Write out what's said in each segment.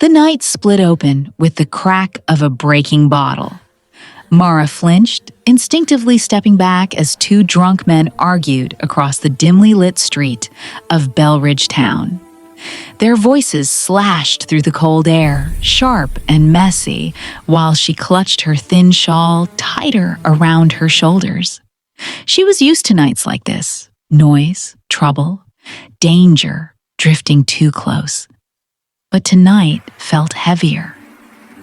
The night split open with the crack of a breaking bottle. Mara flinched, instinctively stepping back as two drunk men argued across the dimly lit street of Belridge Town. Their voices slashed through the cold air, sharp and messy, while she clutched her thin shawl tighter around her shoulders. She was used to nights like this: noise, trouble, danger, drifting too close. But tonight felt heavier,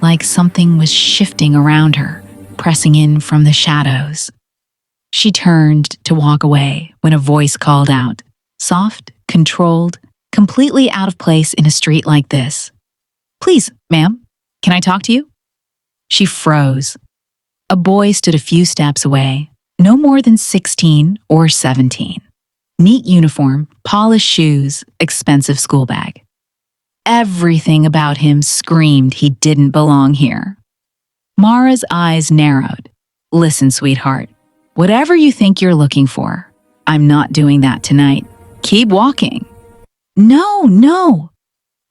like something was shifting around her, pressing in from the shadows. She turned to walk away when a voice called out, soft, controlled, completely out of place in a street like this. "Please, ma'am, can I talk to you?" She froze. A boy stood a few steps away, no more than 16 or 17. Neat uniform, polished shoes, expensive school bag. Everything about him screamed he didn't belong here. Mara's eyes narrowed. "Listen, sweetheart, whatever you think you're looking for, I'm not doing that tonight. Keep walking." "No, no."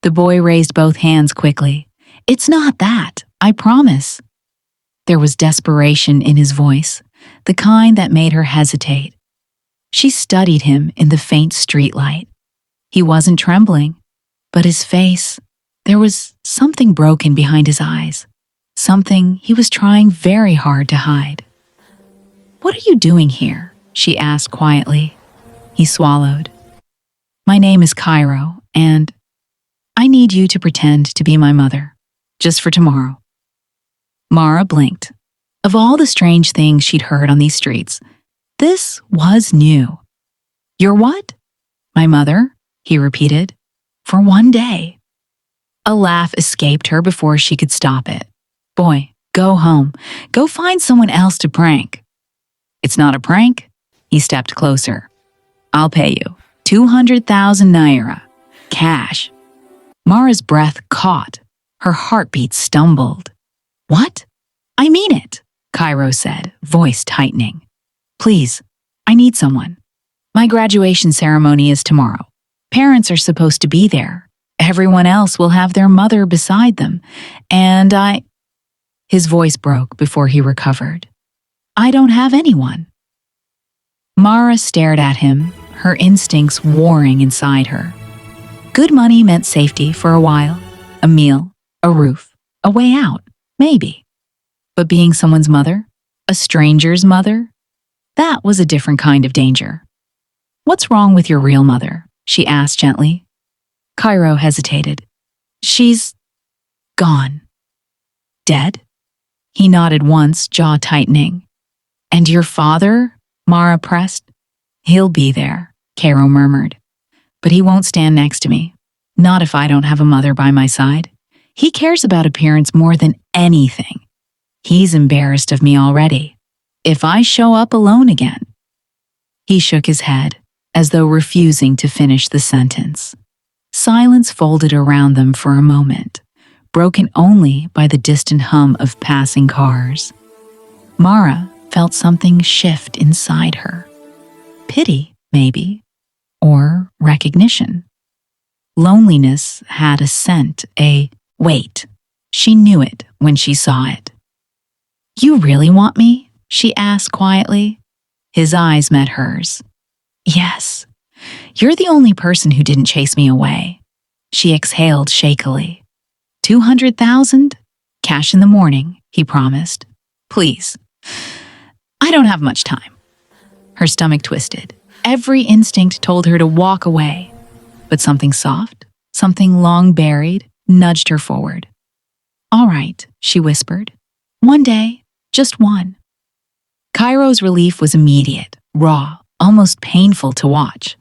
The boy raised both hands quickly. "It's not that, I promise." There was desperation in his voice, the kind that made her hesitate. She studied him in the faint streetlight. He wasn't trembling, but his face, there was something broken behind his eyes, something he was trying very hard to hide. "What are you doing here?" she asked quietly. He swallowed. "My name is Kairo, and I need you to pretend to be my mother, just for tomorrow." Mara blinked. Of all the strange things she'd heard on these streets, this was new. "You're what?" "My mother," he repeated, "for one day." A laugh escaped her before she could stop it. "Boy, go home. Go find someone else to prank." "It's not a prank." He stepped closer. "I'll pay you 200,000 naira. Cash." Mara's breath caught. Her heartbeat stumbled. "What?" "I mean it," Kairo said, voice tightening. "Please, I need someone. My graduation ceremony is tomorrow. Parents are supposed to be there. Everyone else will have their mother beside them. And His voice broke before he recovered. "I don't have anyone." Mara stared at him, her instincts warring inside her. Good money meant safety for a while, a meal, a roof, a way out, maybe. But being someone's mother, a stranger's mother, that was a different kind of danger. "What's wrong with your real mother?" she asked gently. Kairo hesitated. "She's gone." "Dead?" He nodded once, jaw tightening. "And your father?" Mara pressed. "He'll be there," Kairo murmured. "But he won't stand next to me. Not if I don't have a mother by my side. He cares about appearance more than anything. He's embarrassed of me already. If I show up alone again." He shook his head, as though refusing to finish the sentence. Silence folded around them for a moment, broken only by the distant hum of passing cars. Mara felt something shift inside her. Pity, maybe, or recognition. Loneliness had a scent, a weight. She knew it when she saw it. "You really want me?" she asked quietly. His eyes met hers. "Yes. You're the only person who didn't chase me away." She exhaled shakily. 200,000? Cash in the morning, he promised. "Please. I don't have much time." Her stomach twisted. Every instinct told her to walk away. But something soft, something long buried, nudged her forward. "All right," she whispered. "One day, just one." Kairo's relief was immediate, raw, almost painful to watch.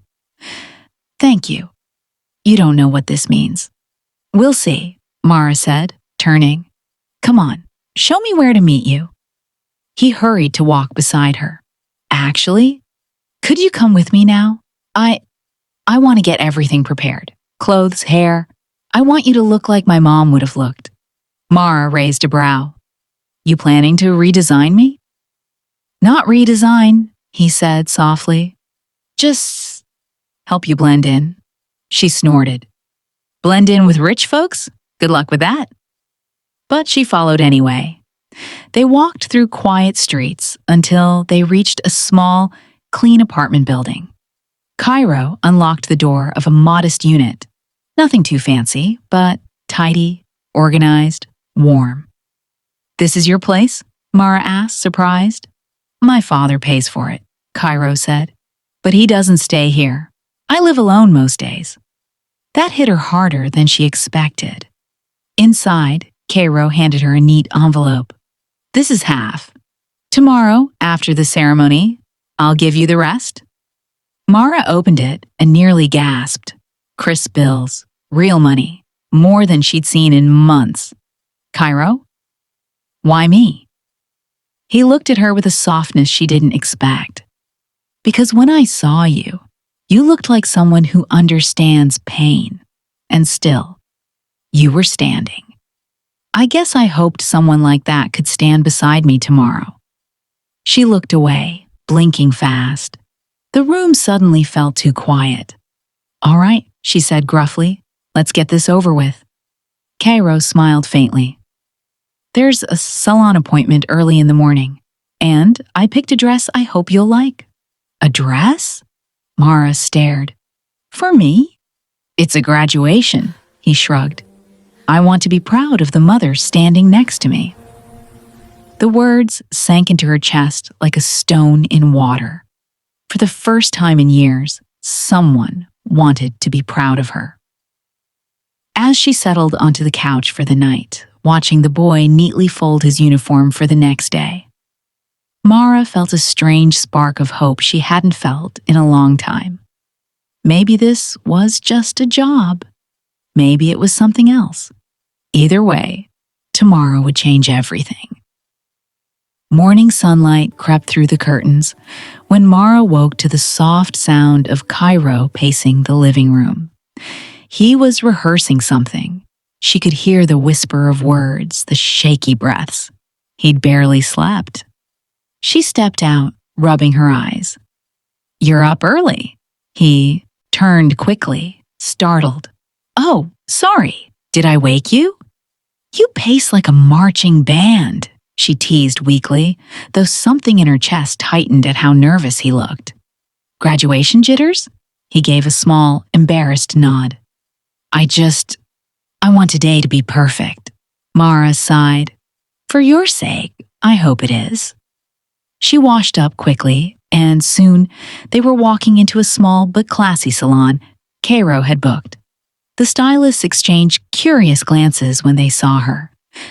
"Thank you. You don't know what this means." "We'll see," Mara said, turning. "Come on, show me where to meet you." He hurried to walk beside her. "Actually, could you come with me now? I want to get everything prepared. Clothes, hair. I want you to look like my mom would have looked." Mara raised a brow. "You planning to redesign me?" "Not redesign," he said softly. "Just help you blend in." She snorted. "Blend in with rich folks? Good luck with that. But she followed anyway. They walked through quiet streets until they reached a small, clean apartment building. Kairo unlocked the door of a modest unit. Nothing too fancy, but tidy, organized, warm. "This is your place?" Mara asked, surprised. "My father pays for it," Kairo said. "But he doesn't stay here. I live alone most days." That hit her harder than she expected. Inside, Kairo handed her a neat envelope. "This is half. Tomorrow, after the ceremony, I'll give you the rest." Mara opened it and nearly gasped. Crisp bills, real money, more than she'd seen in months. "Kairo? Why me?" He looked at her with a softness she didn't expect. "Because when I saw you, you looked like someone who understands pain. And still, you were standing. I guess I hoped someone like that could stand beside me tomorrow." She looked away, blinking fast. The room suddenly felt too quiet. "All right," she said gruffly. "Let's get this over with." Kairo smiled faintly. "There's a salon appointment early in the morning, and I picked a dress I hope you'll like." "A dress?" Mara stared. "For me?" "It's a graduation," he shrugged. "I want to be proud of the mother standing next to me." The words sank into her chest like a stone in water. For the first time in years, someone wanted to be proud of her. As she settled onto the couch for the night, watching the boy neatly fold his uniform for the next day, Mara felt a strange spark of hope she hadn't felt in a long time. Maybe this was just a job. Maybe it was something else. Either way, tomorrow would change everything. Morning sunlight crept through the curtains when Mara woke to the soft sound of Kairo pacing the living room. He was rehearsing something. She could hear the whisper of words, the shaky breaths. He'd barely slept. She stepped out, rubbing her eyes. "You're up early." He turned quickly, startled. "Oh, sorry. Did I wake you?" "You pace like a marching band," she teased weakly, though something in her chest tightened at how nervous he looked. "Graduation jitters?" He gave a small, embarrassed nod. I want today to be perfect." Mara sighed. "For your sake, I hope it is." She washed up quickly, and soon they were walking into a small but classy salon Kairo had booked. The stylists exchanged curious glances when they saw her,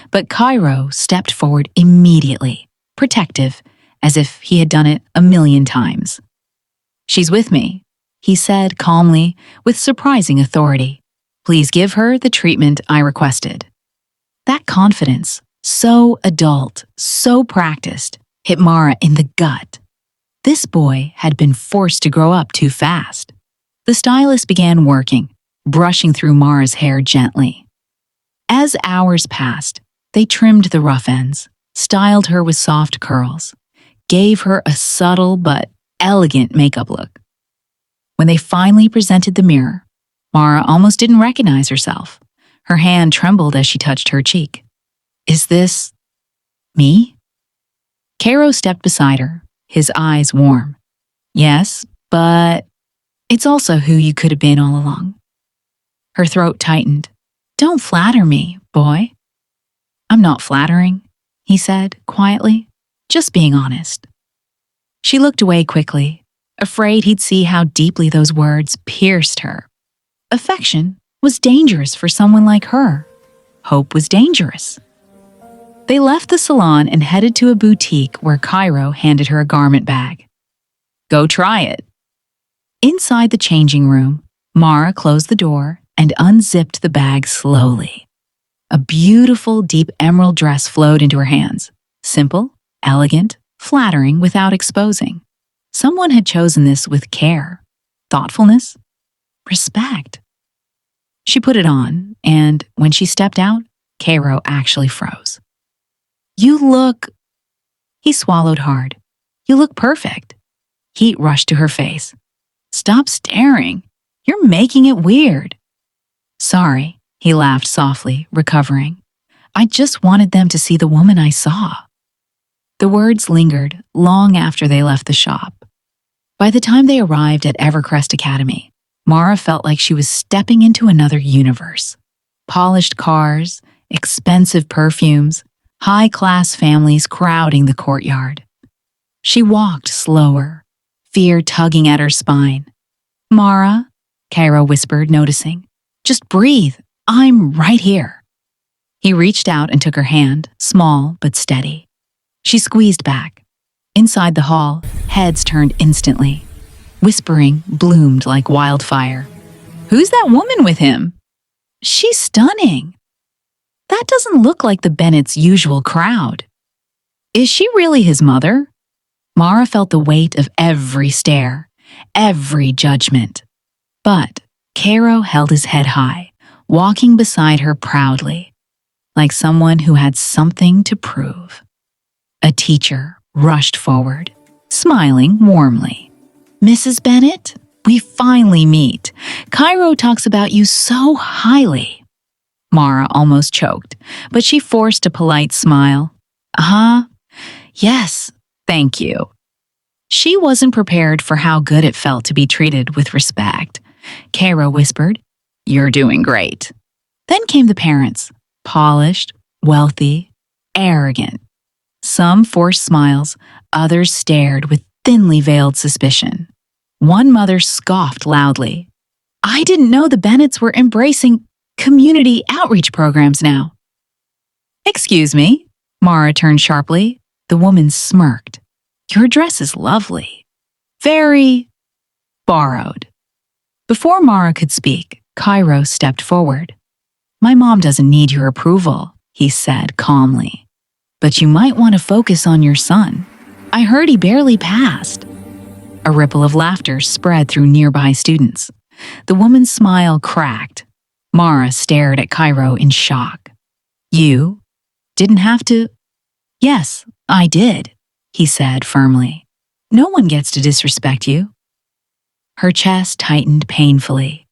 but Kairo stepped forward immediately, protective, as if he had done it a million times. "She's with me," he said calmly, with surprising authority. "Please give her the treatment I requested." That confidence, so adult, so practiced, hit Mara in the gut. This boy had been forced to grow up too fast. The stylist began working, brushing through Mara's hair gently. As hours passed, they trimmed the rough ends, styled her with soft curls, gave her a subtle but elegant makeup look. When they finally presented the mirror, Mara almost didn't recognize herself. Her hand trembled as she touched her cheek. "Is this me?" Kairo stepped beside her, his eyes warm. "Yes, but it's also who you could have been all along." Her throat tightened. "Don't flatter me, boy." "I'm not flattering," he said quietly, "just being honest." She looked away quickly, afraid he'd see how deeply those words pierced her. Affection was dangerous for someone like her. Hope was dangerous. They left the salon and headed to a boutique where Kairo handed her a garment bag. "Go try it." Inside the changing room, Mara closed the door and unzipped the bag slowly. A beautiful, deep emerald dress flowed into her hands. Simple, elegant, flattering without exposing. Someone had chosen this with care, thoughtfulness, respect. She put it on, and when she stepped out, Kairo actually froze. "You look..." He swallowed hard. "You look perfect." Heat rushed to her face. "Stop staring. You're making it weird." "Sorry," He laughed softly, recovering. I just wanted them to see the woman I saw. The words lingered long after they left the shop. By the time they arrived at Evercrest Academy, Mara felt like she was stepping into another universe. Polished cars, expensive perfumes, high-class families crowding the courtyard. She walked slower, fear tugging at her spine. Mara, Kairo whispered, noticing. Just breathe. I'm right here. He reached out and took her hand, small but steady. She squeezed back. Inside the hall, heads turned instantly. Whispering bloomed like wildfire. Who's that woman with him? She's stunning. That doesn't look like the Bennett's usual crowd. Is she really his mother? Mara felt the weight of every stare, every judgment. But Kairo held his head high, walking beside her proudly, like someone who had something to prove. A teacher rushed forward, smiling warmly. Mrs. Bennett, we finally meet. Kairo talks about you so highly. Mara almost choked, but she forced a polite smile. Yes, thank you. She wasn't prepared for how good it felt to be treated with respect. Kairo whispered, You're doing great. Then came the parents, polished, wealthy, arrogant. Some forced smiles, others stared with thinly veiled suspicion. One mother scoffed loudly. I didn't know the Bennetts were embracing community outreach programs now. Excuse me, Mara turned sharply. The woman smirked. Your dress is lovely. Very borrowed. Before Mara could speak, Kairo stepped forward. My mom doesn't need your approval, he said calmly. But you might want to focus on your son. I heard he barely passed. A ripple of laughter spread through nearby students. The woman's smile cracked. Mara stared at Kairo in shock. You didn't have to? Yes, I did, he said firmly. No one gets to disrespect you. Her chest tightened painfully.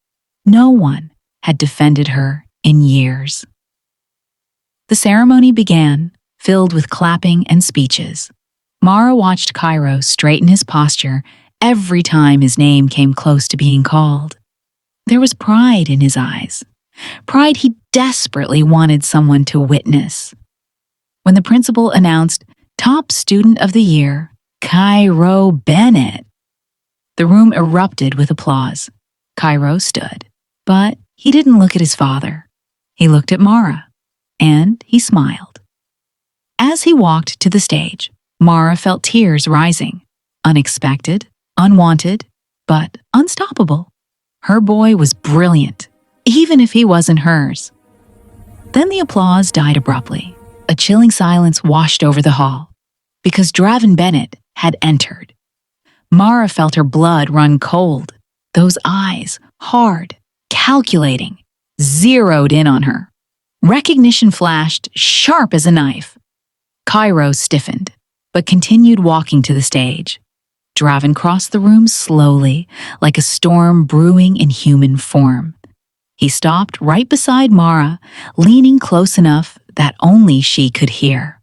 No one had defended her in years. The ceremony began, filled with clapping and speeches. Mara watched Kairo straighten his posture every time his name came close to being called. There was pride in his eyes, pride he desperately wanted someone to witness. When the principal announced Top Student of the Year, Kairo Bennett, the room erupted with applause. Kairo stood, but he didn't look at his father. He looked at Mara, and he smiled. As he walked to the stage, Mara felt tears rising, unexpected, unwanted, but unstoppable. Her boy was brilliant, even if he wasn't hers. Then the applause died abruptly. A chilling silence washed over the hall, because Draven Bennett had entered. Mara felt her blood run cold, those eyes, hard, calculating, zeroed in on her. Recognition flashed, sharp as a knife. Kairo stiffened, but continued walking to the stage. Draven crossed the room slowly, like a storm brewing in human form. He stopped right beside Mara, leaning close enough that only she could hear.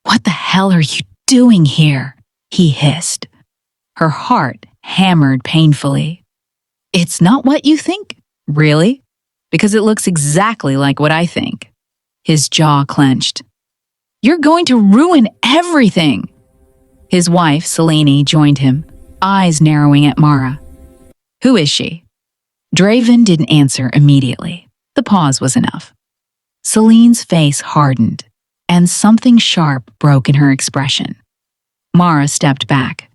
What the hell are you doing here? He hissed. Her heart hammered painfully. It's not what you think, really? Because it looks exactly like what I think. His jaw clenched. You're going to ruin everything. His wife, Selene, joined him, eyes narrowing at Mara. Who is she? Draven didn't answer immediately. The pause was enough. Selene's face hardened, and something sharp broke in her expression. Mara stepped back.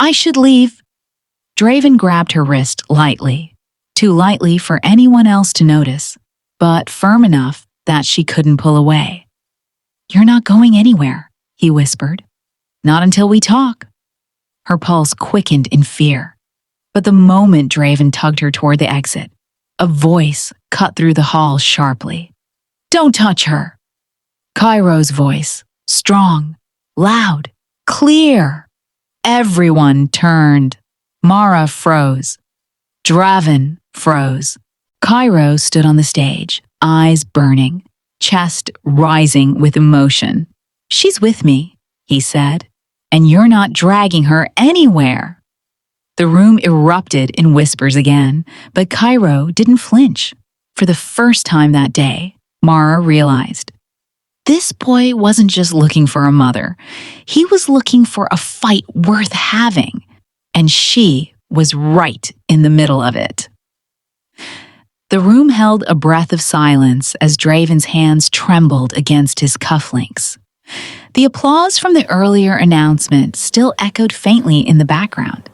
I should leave. Draven grabbed her wrist lightly, too lightly for anyone else to notice, but firm enough that she couldn't pull away. You're not going anywhere, he whispered. Not until we talk. Her pulse quickened in fear. But the moment Draven tugged her toward the exit, a voice cut through the hall sharply. Don't touch her. Kairo's voice, strong, loud, clear. Everyone turned. Mara froze. Draven froze. Kairo stood on the stage, eyes burning, chest rising with emotion. "She's with me," he said, "and you're not dragging her anywhere." The room erupted in whispers again, but Kairo didn't flinch. For the first time that day, Mara realized this boy wasn't just looking for a mother. He was looking for a fight worth having, and she was right in the middle of it. The room held a breath of silence as Draven's hands trembled against his cufflinks. The applause from the earlier announcement still echoed faintly in the background,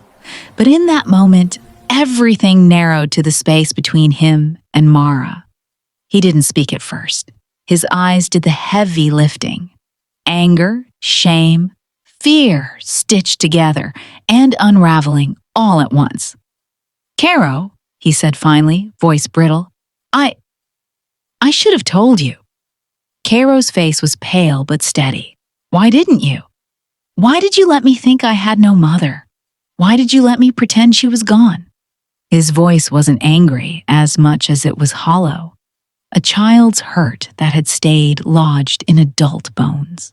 but in that moment, everything narrowed to the space between him and Mara. He didn't speak at first. His eyes did the heavy lifting. Anger, shame, fear stitched together and unraveling all at once. "Kairo," he said finally, voice brittle, I should have told you." Cairo's face was pale but steady. "Why didn't you? Why did you let me think I had no mother? Why did you let me pretend she was gone?" His voice wasn't angry as much as it was hollow, a child's hurt that had stayed lodged in adult bones.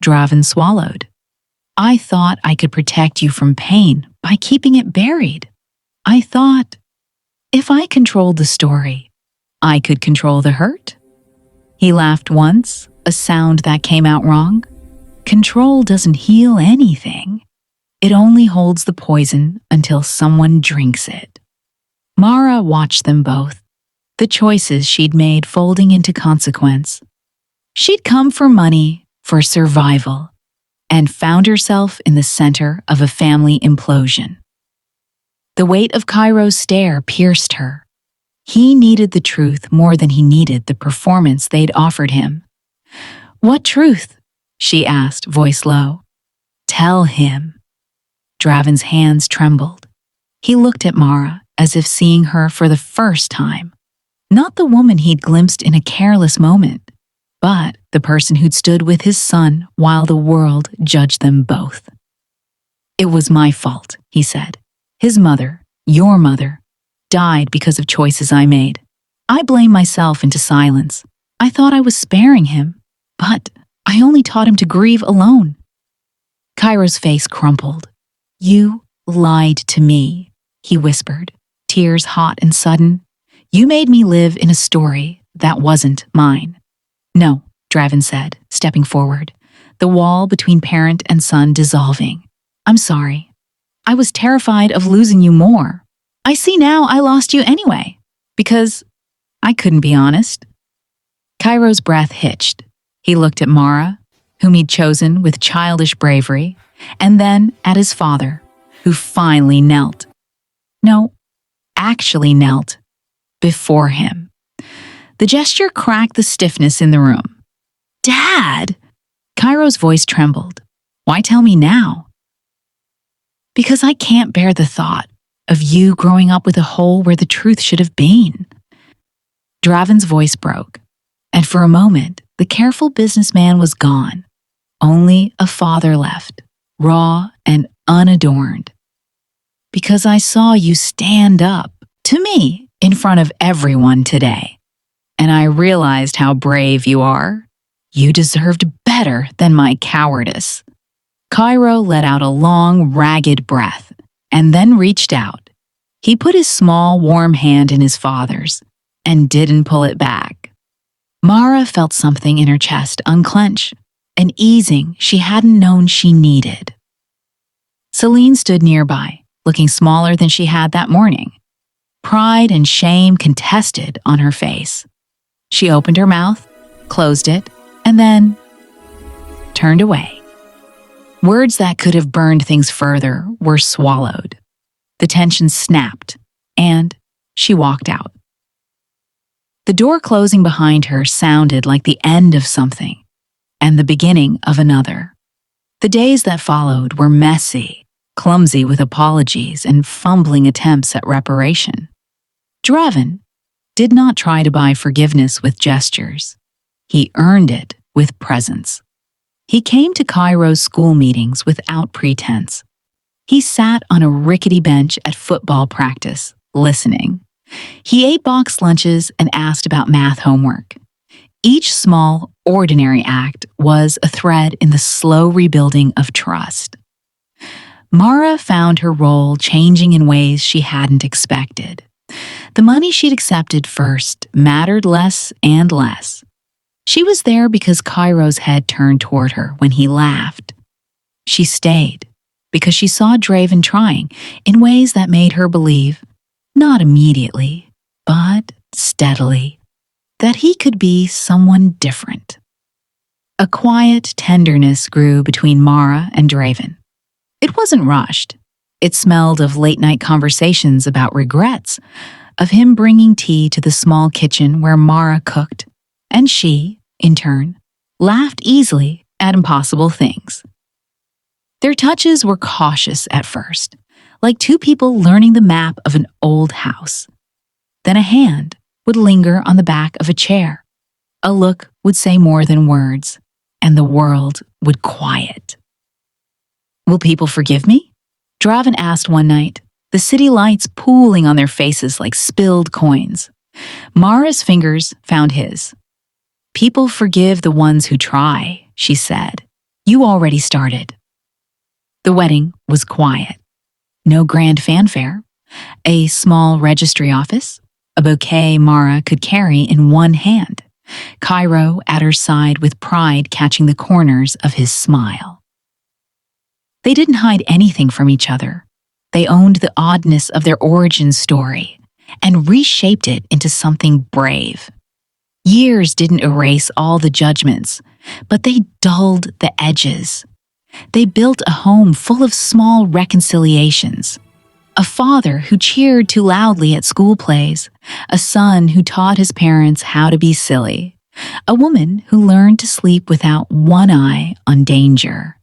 Draven swallowed. "I thought I could protect you from pain by keeping it buried. I thought if I controlled the story, I could control the hurt." He laughed once, a sound that came out wrong. "Control doesn't heal anything. It only holds the poison until someone drinks it." Mara watched them both, the choices she'd made folding into consequence. She'd come for money, for survival, and found herself in the center of a family implosion. The weight of Cairo's stare pierced her. He needed the truth more than he needed the performance they'd offered him. "What truth?" she asked, voice low. "Tell him." Draven's hands trembled. He looked at Mara as if seeing her for the first time. Not the woman he'd glimpsed in a careless moment, but the person who'd stood with his son while the world judged them both. "It was my fault," he said. "His mother, your mother, died because of choices I made. I blame myself into silence. I thought I was sparing him, but I only taught him to grieve alone." Cairo's face crumpled. "You lied to me," he whispered, tears hot and sudden. "You made me live in a story that wasn't mine." "No," Draven said, stepping forward, the wall between parent and son dissolving. "I'm sorry. I was terrified of losing you more. I see now I lost you anyway, because I couldn't be honest." Cairo's breath hitched. He looked at Mara, whom he'd chosen with childish bravery, and then at his father, who finally knelt. No, actually knelt before him. The gesture cracked the stiffness in the room. "Dad!" Cairo's voice trembled. "Why tell me now?" "Because I can't bear the thought of you growing up with a hole where the truth should have been." Draven's voice broke, and for a moment, the careful businessman was gone. Only a father left, raw and unadorned. "Because I saw you stand up, to me, in front of everyone today. And I realized how brave you are. You deserved better than my cowardice." Kairo let out a long, ragged breath, and then reached out. He put his small, warm hand in his father's, and didn't pull it back. Mara felt something in her chest unclench, an easing she hadn't known she needed. Celine stood nearby, looking smaller than she had that morning. Pride and shame contested on her face. She opened her mouth, closed it, and then turned away. Words that could have burned things further were swallowed. The tension snapped, and she walked out. The door closing behind her sounded like the end of something, and the beginning of another. The days that followed were messy, clumsy with apologies and fumbling attempts at reparation. Draven did not try to buy forgiveness with gestures. He earned it with presence. He came to Cairo's school meetings without pretense. He sat on a rickety bench at football practice, listening, He ate boxed lunches and asked about math homework. Each small, ordinary act was a thread in the slow rebuilding of trust. Mara found her role changing in ways she hadn't expected. The money she'd accepted first mattered less and less. She was there because Cairo's head turned toward her when he laughed. She stayed because she saw Draven trying in ways that made her believe, not immediately, but steadily, that he could be someone different. A quiet tenderness grew between Mara and Draven. It wasn't rushed. It smelled of late-night conversations about regrets, of him bringing tea to the small kitchen where Mara cooked, and she, in turn, laughed easily at impossible things. Their touches were cautious at first, like two people learning the map of an old house. Then a hand would linger on the back of a chair. A look would say more than words, and the world would quiet. "Will people forgive me?" Draven asked one night, the city lights pooling on their faces like spilled coins. Mara's fingers found his. "People forgive the ones who try," she said. "You already started." The wedding was quiet. No grand fanfare. A small registry office. A bouquet Mara could carry in one hand. Kairo at her side with pride catching the corners of his smile. They didn't hide anything from each other. They owned the oddness of their origin story and reshaped it into something brave. Years didn't erase all the judgments, but they dulled the edges. They built a home full of small reconciliations. A father who cheered too loudly at school plays, a son who taught his parents how to be silly, a woman who learned to sleep without one eye on danger.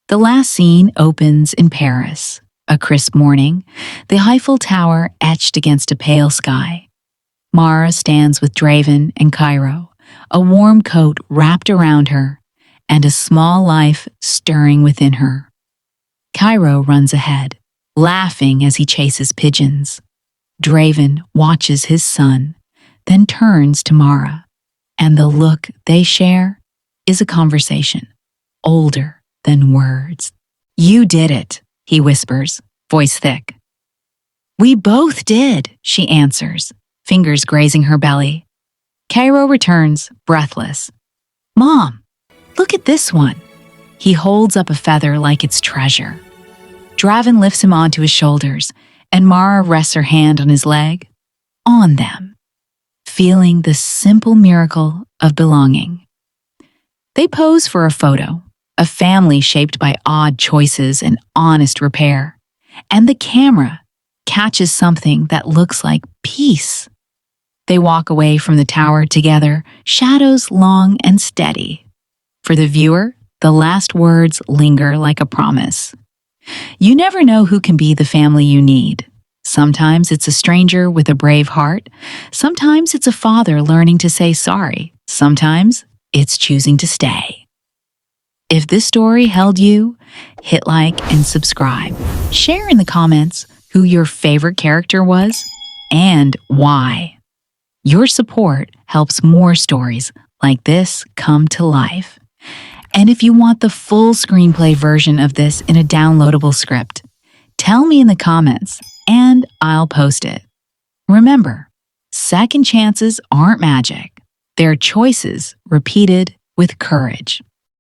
The last scene opens in Paris. A crisp morning, the Eiffel Tower etched against a pale sky. Mara stands with Draven and Kairo, a warm coat wrapped around her, and a small life stirring within her. Kairo runs ahead, laughing as he chases pigeons. Draven watches his son, then turns to Mara, and the look they share is a conversation, older than words. "You did it," he whispers, voice thick. "We both did," she answers, fingers grazing her belly. Kairo returns, breathless. "Mom, look at this one." He holds up a feather like it's treasure. Draven lifts him onto his shoulders, and Mara rests her hand on his leg, on them, feeling the simple miracle of belonging. They pose for a photo, a family shaped by odd choices and honest repair, and the camera catches something that looks like peace. They walk away from the tower together, shadows long and steady. For the viewer, the last words linger like a promise. You never know who can be the family you need. Sometimes it's a stranger with a brave heart. Sometimes it's a father learning to say sorry. Sometimes it's choosing to stay. If this story held you, hit like and subscribe. Share in the comments who your favorite character was and why. Your support helps more stories like this come to life. And if you want the full screenplay version of this in a downloadable script, tell me in the comments and I'll post it. Remember, second chances aren't magic. They're choices repeated with courage.